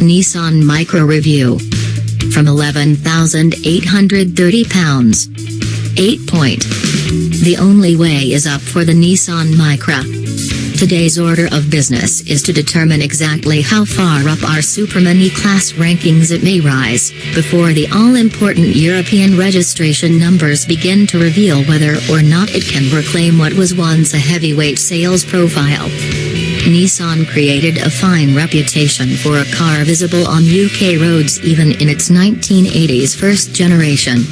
Nissan Micra review. From £11,830. 8 point. The only way is up for the Nissan Micra. Today's order of business is to determine exactly how far up our Supermini class rankings it may rise, before the all-important European registration numbers begin to reveal whether or not it can reclaim what was once a heavyweight sales profile. Nissan created a fine reputation for a car visible on UK roads even in its 1980s first generation.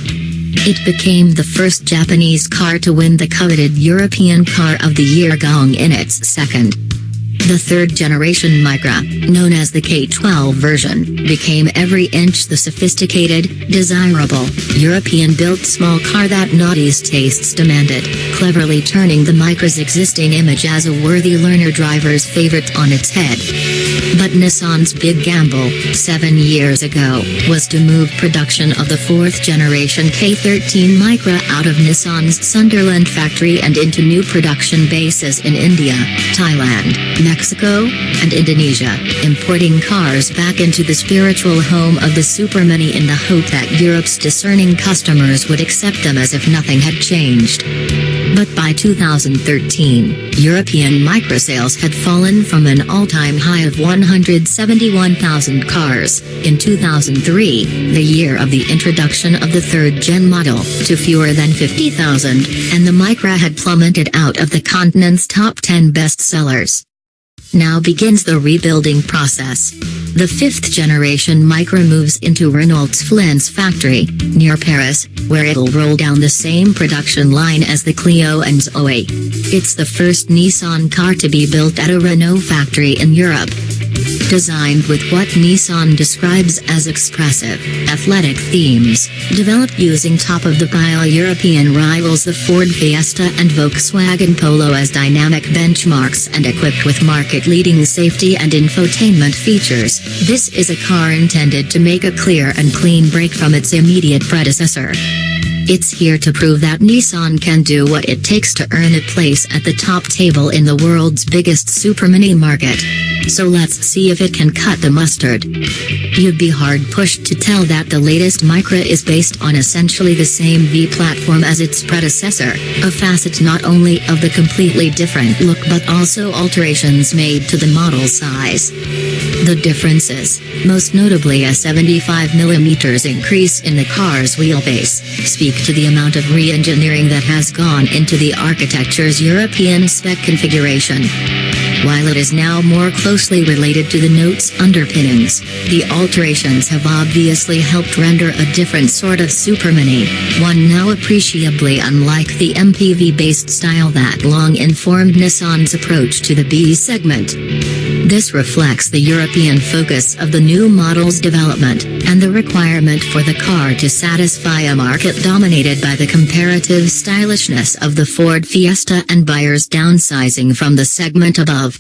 It became the first Japanese car to win the coveted European Car of the Year gong in its second. The third-generation Micra, known as the K12 version, became every inch the sophisticated, desirable, European-built small car that naughty's tastes demanded, cleverly turning the Micra's existing image as a worthy learner driver's favorite on its head. But Nissan's big gamble, 7 years ago, was to move production of the fourth-generation K13 Micra out of Nissan's Sunderland factory and into new production bases in India, Thailand, Mexico, and Indonesia, importing cars back into the spiritual home of the Supermini in the hope that Europe's discerning customers would accept them as if nothing had changed. But by 2013, European Micra sales had fallen from an all-time high of 171,000 cars, in 2003, the year of the introduction of the third-gen model, to fewer than 50,000, and the Micra had plummeted out of the continent's top 10 bestsellers. Now begins the rebuilding process. The fifth-generation Micra moves into Renault's Flins factory, near Paris, where it'll roll down the same production line as the Clio and Zoe. It's the first Nissan car to be built at a Renault factory in Europe. Designed with what Nissan describes as expressive, athletic themes, developed using top-of-the-pile European rivals the Ford Fiesta and Volkswagen Polo as dynamic benchmarks and equipped with market-leading safety and infotainment features, this is a car intended to make a clear and clean break from its immediate predecessor. It's here to prove that Nissan can do what it takes to earn a place at the top table in the world's biggest Supermini market. So let's see if it can cut the mustard. You'd be hard-pushed to tell that the latest Micra is based on essentially the same V platform as its predecessor, a facet not only of the completely different look but also alterations made to the model size. The differences, most notably a 75mm increase in the car's wheelbase, speak to the amount of re-engineering that has gone into the architecture's European spec configuration. While it is now more closely related to the Note's underpinnings, the alterations have obviously helped render a different sort of Supermini, one now appreciably unlike the MPV-based style that long informed Nissan's approach to the B segment. This reflects the European focus of the new model's development, and the requirement for the car to satisfy a market dominated by the comparative stylishness of the Ford Fiesta and buyers downsizing from the segment above.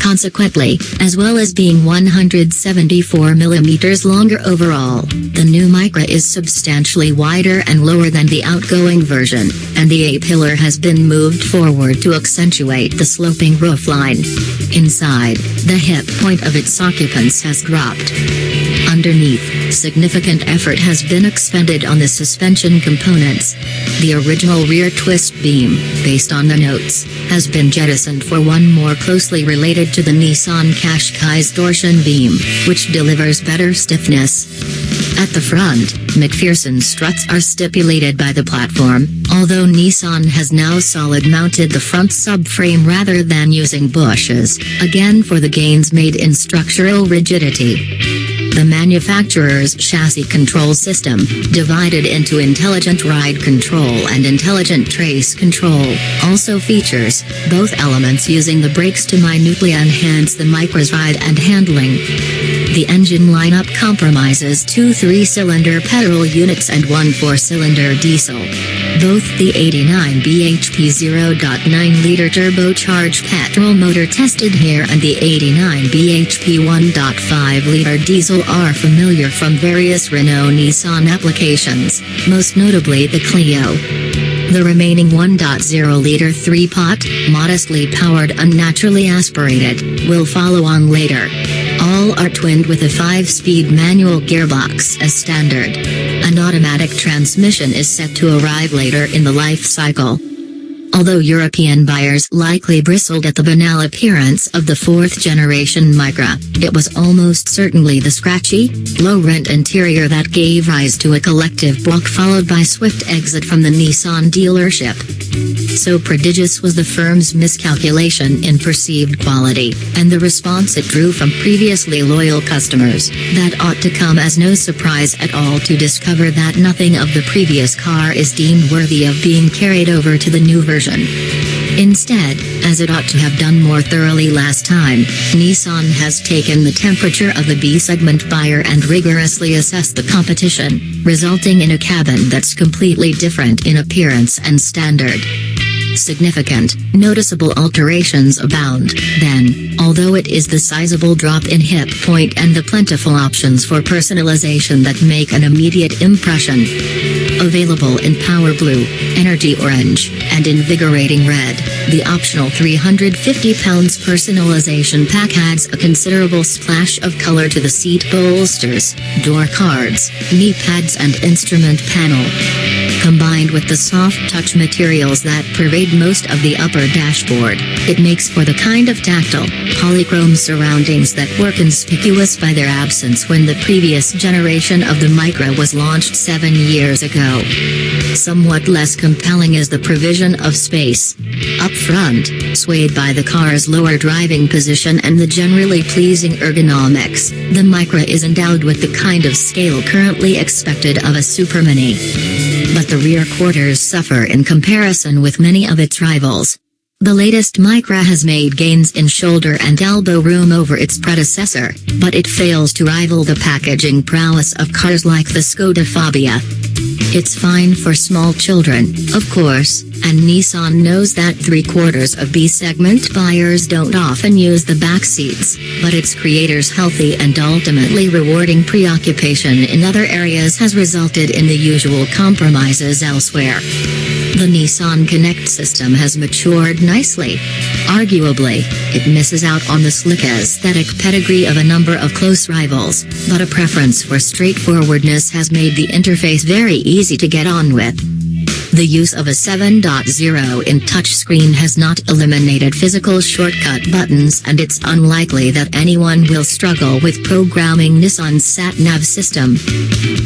Consequently, as well as being 174mm longer overall, the new Micra is substantially wider and lower than the outgoing version, and the A-pillar has been moved forward to accentuate the sloping roofline. Inside, the hip point of its occupants has dropped. Underneath, significant effort has been expended on the suspension components. The original rear twist beam, based on the Notes, has been jettisoned for one more closely related to the Nissan Qashqai's torsion beam, which delivers better stiffness. At the front, McPherson struts are stipulated by the platform, although Nissan has now solid-mounted the front subframe rather than using bushes, again for the gains made in structural rigidity. The manufacturer's chassis control system, divided into intelligent ride control and intelligent trace control, also features both elements using the brakes to minutely enhance the Micra's ride and handling. The engine lineup compromises 2 3-cylinder petrol units and 1 4-cylinder diesel. Both the 89 bhp 0.9-liter turbocharged petrol motor tested here and the 89 bhp 1.5-liter diesel are familiar from various Renault-Nissan applications, most notably the Clio. The remaining 1.0-liter 3-pot, modestly powered unnaturally aspirated, will follow on later. All all are twinned with a 5-speed manual gearbox as standard. An automatic transmission is set to arrive later in the life cycle. Although European buyers likely bristled at the banal appearance of the 4th-generation Micra, it was almost certainly the scratchy, low-rent interior that gave rise to a collective balk followed by swift exit from the Nissan dealership. So prodigious was the firm's miscalculation in perceived quality, and the response it drew from previously loyal customers, that ought to come as no surprise at all to discover that nothing of the previous car is deemed worthy of being carried over to the new version. Instead, as it ought to have done more thoroughly last time, Nissan has taken the temperature of the B-segment buyer and rigorously assessed the competition, resulting in a cabin that's completely different in appearance and standard. Significant, noticeable alterations abound, then, although it is the sizable drop in hip point and the plentiful options for personalization that make an immediate impression. Available in Power Blue, Energy Orange, and Invigorating Red, the optional £350 personalization pack adds a considerable splash of color to the seat bolsters, door cards, knee pads and instrument panel. Combined with the soft touch materials that pervade most of the upper dashboard, it makes for the kind of tactile, polychrome surroundings that were conspicuous by their absence when the previous generation of the Micra was launched 7 years ago. Somewhat less compelling is the provision of space. Up front, swayed by the car's lower driving position and the generally pleasing ergonomics, the Micra is endowed with the kind of scale currently expected of a Supermini. But the rear quarters suffer in comparison with many of its rivals. The latest Micra has made gains in shoulder and elbow room over its predecessor, but it fails to rival the packaging prowess of cars like the Skoda Fabia. It's fine for small children, of course, and Nissan knows that 3/4 of B-segment buyers don't often use the back seats, but its creators' healthy and ultimately rewarding preoccupation in other areas has resulted in the usual compromises elsewhere. The Nissan Connect system has matured nicely. Arguably, it misses out on the slick aesthetic pedigree of a number of close rivals, but a preference for straightforwardness has made the interface very easy to get on with. The use of a 7.0-in touchscreen has not eliminated physical shortcut buttons, and it's unlikely that anyone will struggle with programming Nissan's sat-nav system.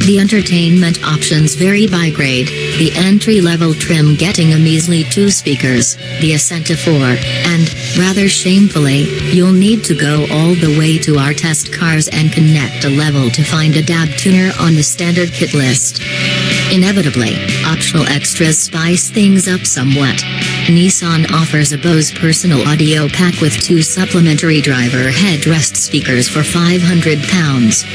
The entertainment options vary by grade, the entry-level trim getting a measly 2 speakers, the Ascent to 4, and, rather shamefully, you'll need to go all the way to our test cars and connect a level to find a DAB tuner on the standard kit list. Inevitably, optional extras spice things up somewhat. Nissan offers a Bose personal audio pack with 2 supplementary driver headrest speakers for £500.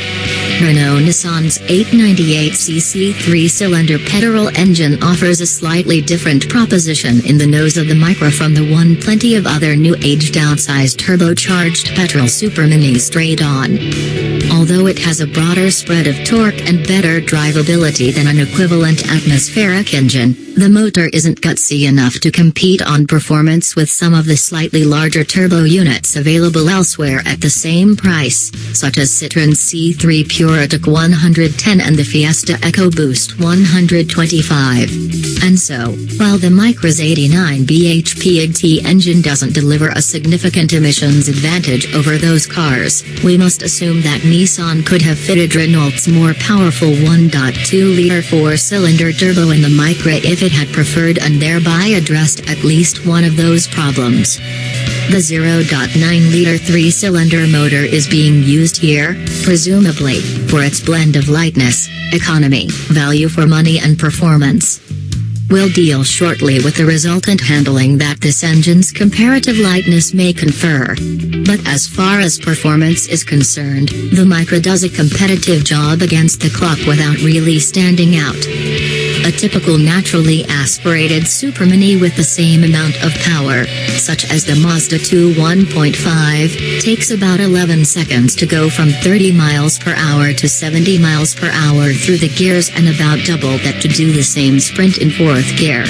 Renault Nissan's 898cc 3-cylinder petrol engine offers a slightly different proposition in the nose of the Micra from the one plenty of other new-age downsized turbocharged petrol Superminis trade on. Although it has a broader spread of torque and better drivability than an equivalent atmospheric engine, the motor isn't gutsy enough to compete on performance with some of the slightly larger turbo units available elsewhere at the same price, such as Citroën C3 PureTech 110 and the Fiesta EcoBoost 125. And so, while the Micra's 89 bhp IGT engine doesn't deliver a significant emissions advantage over those cars, we must assume that Nissan could have fitted Renault's more powerful 1.2-liter 4-cylinder turbo in the Micra if it had preferred and thereby addressed at least one of those problems. The 0.9-liter 3-cylinder motor is being used here, presumably, for its blend of lightness, economy, value for money and performance. We'll deal shortly with the resultant handling that this engine's comparative lightness may confer. But as far as performance is concerned, the Micra does a competitive job against the clock without really standing out. A typical naturally aspirated Supermini with the same amount of power, such as the Mazda 2 1.5, takes about 11 seconds to go from 30 miles per hour to 70 miles per hour through the gears and about double that to do the same sprint in fourth gear.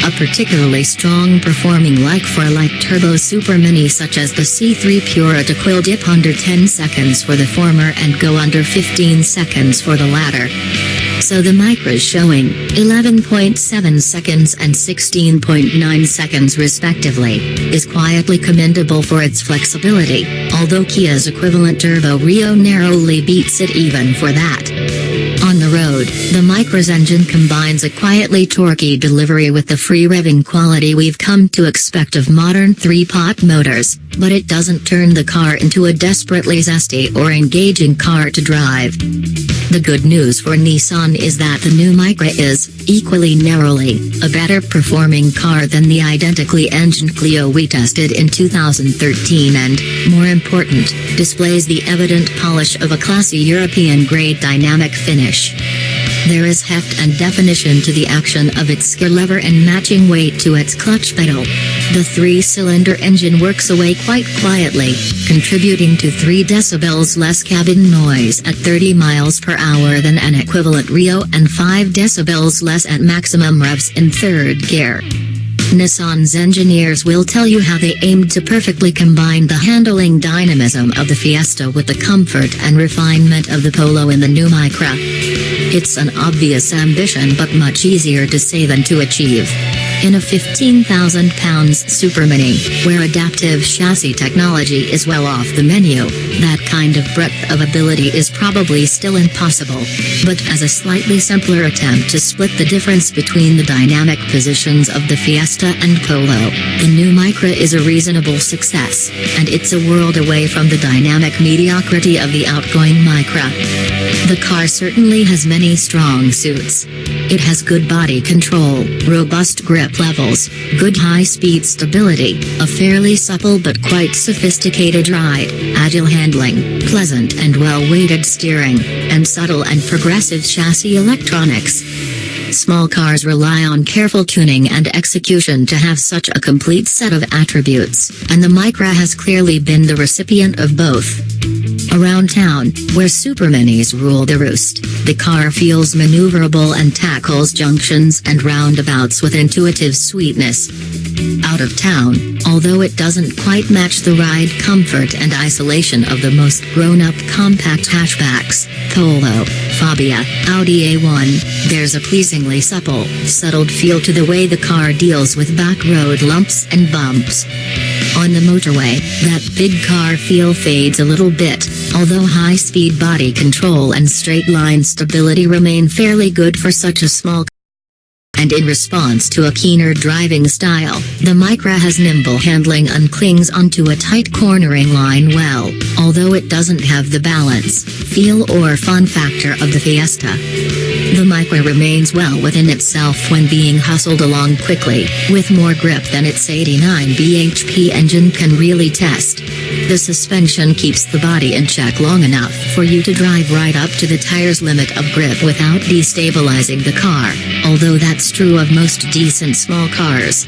A particularly strong performing like-for-like turbo Super Mini such as the C3 Purita will dip under 10 seconds for the former and go under 15 seconds for the latter. So the Micra's showing 11.7 seconds and 16.9 seconds respectively is quietly commendable for its flexibility, although Kia's equivalent Turbo Rio narrowly beats it even for that. On the road, the Micra's engine combines a quietly torquey delivery with the free revving quality we've come to expect of modern 3-pot motors, but it doesn't turn the car into a desperately zesty or engaging car to drive. The good news for Nissan is that the new Micra is, equally narrowly, a better performing car than the identically engined Clio we tested in 2013 and, more important, displays the evident polish of a classy European-grade dynamic finish. There is heft and definition to the action of its gear lever and matching weight to its clutch pedal. The 3-cylinder engine works away quite quietly, contributing to 3 decibels less cabin noise at 30 miles per hour than an equivalent Rio and 5 decibels less at maximum revs in third gear. Nissan's engineers will tell you how they aimed to perfectly combine the handling dynamism of the Fiesta with the comfort and refinement of the Polo in the new Micra. It's an obvious ambition but much easier to say than to achieve. In a £15,000 Super Mini, where adaptive chassis technology is well off the menu, that kind of breadth of ability is probably still impossible. But as a slightly simpler attempt to split the difference between the dynamic positions of the Fiesta and Polo, the new Micra is a reasonable success, and it's a world away from the dynamic mediocrity of the outgoing Micra. The car certainly has many strong suits. It has good body control, robust grip levels, good high-speed stability, a fairly supple but quite sophisticated ride, agile handling, pleasant and well-weighted steering, and subtle and progressive chassis electronics. Small cars rely on careful tuning and execution to have such a complete set of attributes, and the Micra has clearly been the recipient of both. Around town, where Super Minis rule the roost, the car feels maneuverable and tackles junctions and roundabouts with intuitive sweetness. Out of town, although it doesn't quite match the ride comfort and isolation of the most grown-up compact hatchbacks, Polo, Fabia, Audi A1, there's a pleasingly supple, settled feel to the way the car deals with back road lumps and bumps. On the motorway, that big car feel fades a little bit, although high-speed body control and straight-line stability remain fairly good for such a small car. And in response to a keener driving style, the Micra has nimble handling and clings onto a tight cornering line well, although it doesn't have the balance, feel or fun factor of the Fiesta. The Micra remains well within itself when being hustled along quickly, with more grip than its 89 bhp engine can really test. The suspension keeps the body in check long enough for you to drive right up to the tire's limit of grip without destabilizing the car, although that's true of most decent small cars.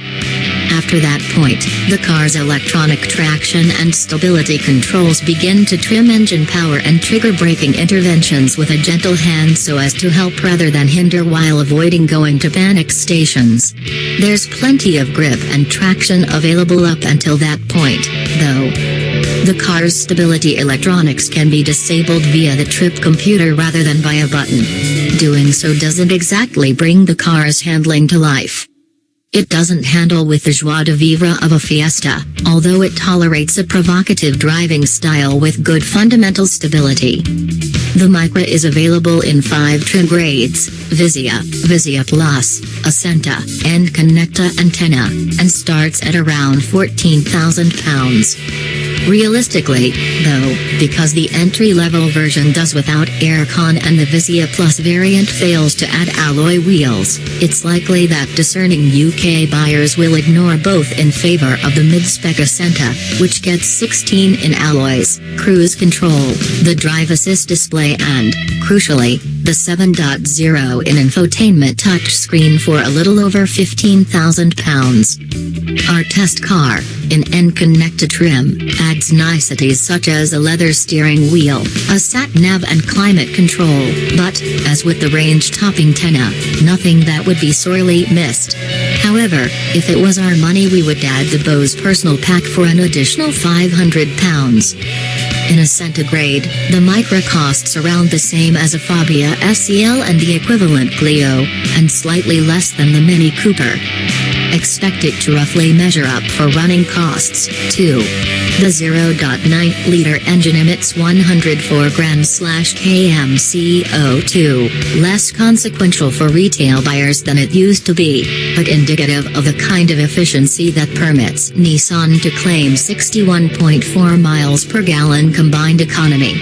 After that point, the car's electronic traction and stability controls begin to trim engine power and trigger braking interventions with a gentle hand so as to help rather than hinder while avoiding going to panic stations. There's plenty of grip and traction available up until that point, though. The car's stability electronics can be disabled via the trip computer rather than by a button. Doing so doesn't exactly bring the car's handling to life. It doesn't handle with the joie de vivre of a Fiesta, although it tolerates a provocative driving style with good fundamental stability. The Micra is available in 5 trim grades: Visia, Visia Plus, Ascenta, and Connecta Antenna, and starts at around £14,000. Realistically, though, because the entry-level version does without aircon and the Visia Plus variant fails to add alloy wheels, it's likely that discerning UK buyers will ignore both in favor of the mid-spec Ascenta, which gets 16 in alloys, cruise control, the drive assist display and, crucially, the 7.0 in infotainment touchscreen for a little over £15,000. Our test car, in N-connected trim, adds niceties such as a leather steering wheel, a sat-nav and climate control, but, as with the range-topping Tenna, nothing that would be sorely missed. However, if it was our money we would add the Bose Personal Pack for an additional £500. In a centigrade, the Micra costs around the same as a Fabia SEL and the equivalent Clio, and slightly less than the Mini Cooper. Expect it to roughly measure up for running costs, too. The 0.9-liter engine emits 104 grams/km CO2, less consequential for retail buyers than it used to be, but indicative of the kind of efficiency that permits Nissan to claim 61.4 miles per gallon combined economy.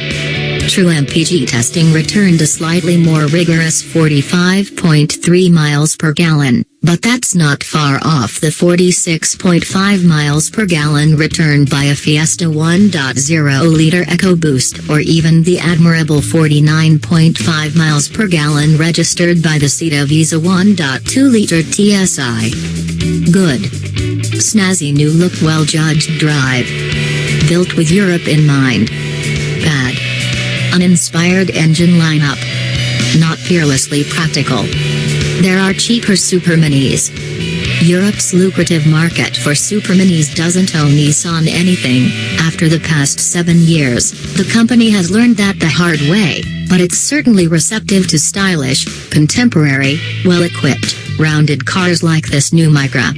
True MPG testing returned a slightly more rigorous 45.3 miles per gallon, but that's not far off the 46.5 miles per gallon returned by a Fiesta 1.0-liter EcoBoost or even the admirable 49.5 miles per gallon registered by the Cita Visa 1.2-liter TSI. Good. Snazzy new look, well-judged drive. Built with Europe in mind. Bad. Uninspired engine lineup. Not fearlessly practical. There are cheaper Superminis. Europe's lucrative market for Superminis doesn't owe Nissan anything. After the past 7 years, the company has learned that the hard way, but it's certainly receptive to stylish, contemporary, well-equipped, rounded cars like this new Micra.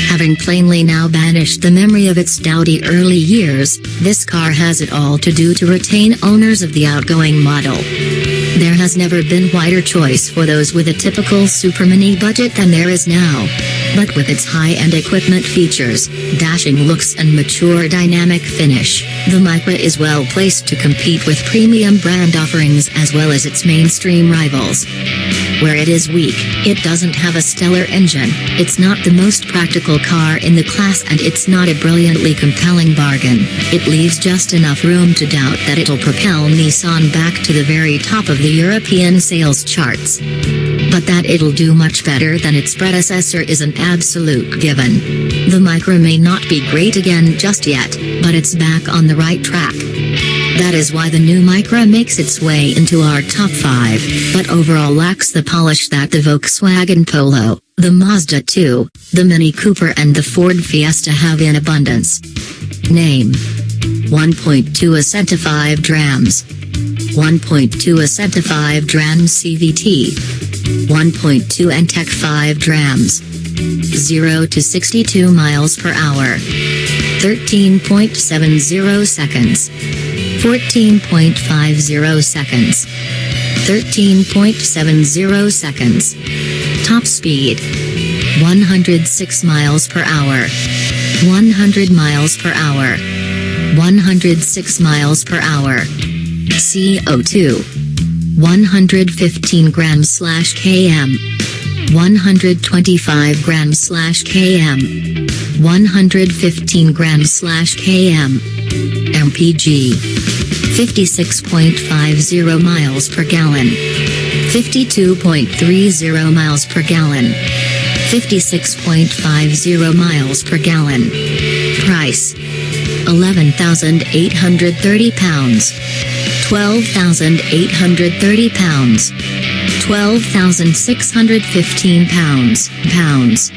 Having plainly now banished the memory of its dowdy early years, this car has it all to do to retain owners of the outgoing model. There has never been wider choice for those with a typical Supermini budget than there is now. But with its high-end equipment features, dashing looks and mature dynamic finish, the Micra is well placed to compete with premium brand offerings as well as its mainstream rivals. Where it is weak, it doesn't have a stellar engine, it's not the most practical car in the class, and it's not a brilliantly compelling bargain. It leaves just enough room to doubt that it'll propel Nissan back to the very top of the European sales charts. But that it'll do much better than its predecessor is an absolute given. The Micra may not be great again just yet, but it's back on the right track. That is why the new Micra makes its way into our top 5, but overall lacks the polish that the Volkswagen Polo, the Mazda 2, the Mini Cooper and the Ford Fiesta have in abundance. Name: 1.2 Ascenta 5 Drams, 1.2 Ascenta 5 Drams CVT, 1.2 Entec 5 Drams, 0 to 62 miles per hour, 13.70 seconds, 14.50 seconds, 13.70 seconds. Top speed: 106 miles per hour, 100 miles per hour, 106 miles per hour. CO2: 115 grams/km, 125 grams/km, 115 grams/km. MPG: 56.50 miles per gallon, 52.30 miles per gallon, 56.50 miles per gallon. Price: £11,830, £12,830, £12,615.